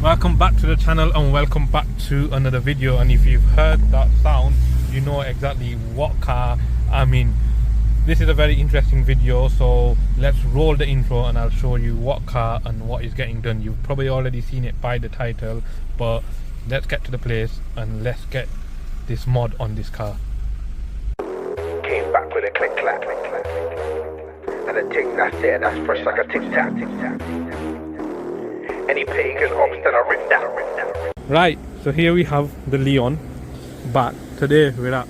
Welcome back to the channel and welcome back to another video. And if you've heard that sound, you know exactly what car I'm in. This is a very interesting video, so let's roll the intro and I'll show you what car and what is getting done. You've probably already seen it by the title, but let's get to the place and let's get this mod on this car. Came back with a click clack, and a tick, that's it, that's fresh like a tic tac. Any pagan ops that are written down. Right, so here we have the Leon back. Today we're at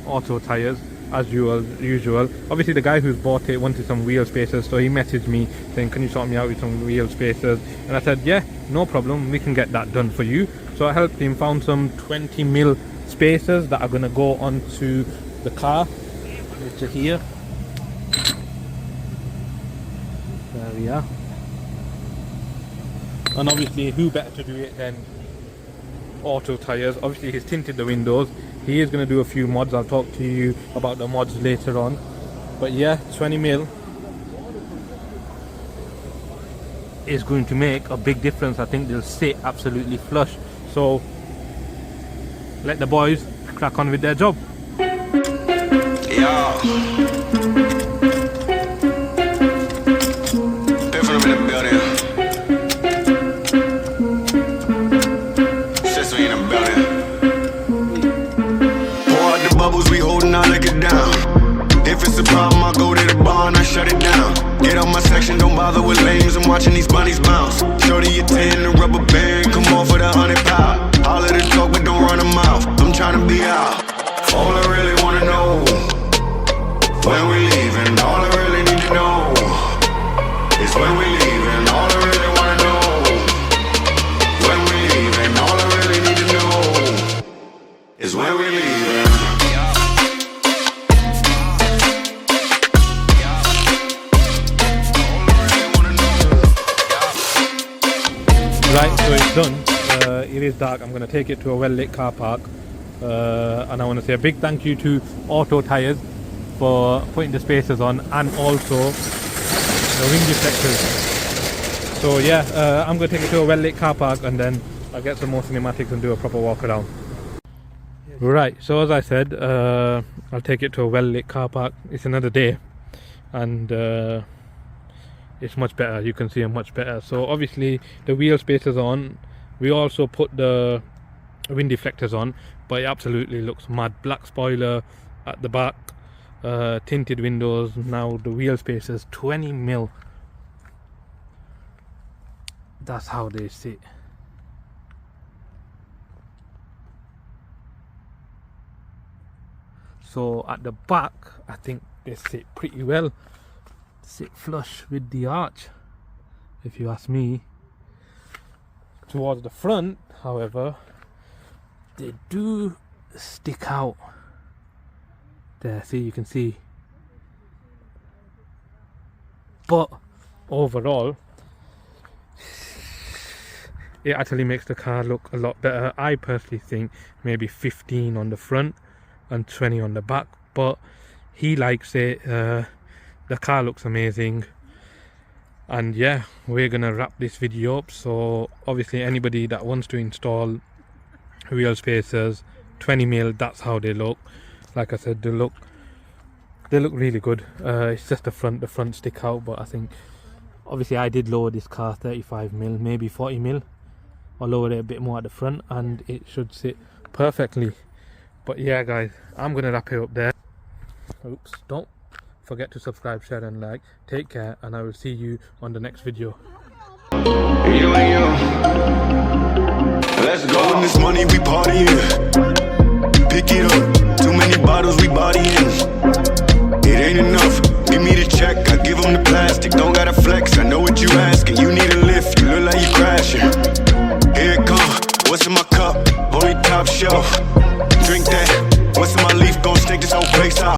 Auto Tires as usual. Obviously the guy who's bought it wanted some wheel spacers, so he messaged me saying, can you sort me out with some wheel spacers? And I said, yeah, no problem, we can get that done for you. So I helped him, found some 20mm spacers that are going to go onto the car, which are here. There we are. And obviously who better to do it than Auto Tires. Obviously he's tinted the windows. He is going to do a few mods. I'll talk to you about the mods later on. But yeah, 20mm is going to make a big difference. I think they'll sit absolutely flush. So let the boys crack on with their job. Yeah. Different in the building. Sister in the building. Pour out the bubbles, we holding our liquor down. If it's a problem, I go to the bar and I shut it down. Get out my section, don't bother with lames. I'm watching these bunnies bounce. Shorty your 10, the rubber band, come on for the 100 pound. All of the talk, but don't run them out. I'm trying to be out. All I really wanna know, when we leaving, all I really need to know is when we leaving, all I really wanna know. When we leaving, all I really need to know is when we leaving. Right, so it's done. It is dark. I'm going to take it to a well-lit car park. And I want to say a big thank you to Auto Tires for putting the spacers on, and also the wind deflectors. So yeah, I'm going to take it to a well-lit car park and then I'll get some more cinematics and do a proper walk around. Right, so as I said, I'll take it to a well-lit car park. It's another day and it's much better. You can see it much better. So obviously the wheel spacers on. We also put the wind deflectors on, but it absolutely looks mad. Black spoiler at the back, tinted windows. Now the wheel spacers, 20mm. That's how they sit. So at the back, I think they sit pretty well. Sit flush with the arch, if you ask me. Towards the front, however, they do stick out. There, see, you can see. But overall, it actually makes the car look a lot better. I personally think maybe 15 on the front and 20 on the back, but he likes it. The car looks amazing. And yeah, we're gonna wrap this video up. So obviously anybody that wants to install wheel spacers, 20mm, that's how they look. Like I said, they look really good. It's just the front stick out, but I think obviously I did lower this car 35mm, maybe 40mm. I'll lower it a bit more at the front and it should sit perfectly. But yeah guys, I'm gonna wrap it up there. Oops, don't forget to subscribe, share and like. Take care and I will see you on the next video. You and you, let's go. When this money we partying, pick it up. Too many bottles we bodying. It ain't enough. Give me the check, I give them the plastic. Don't gotta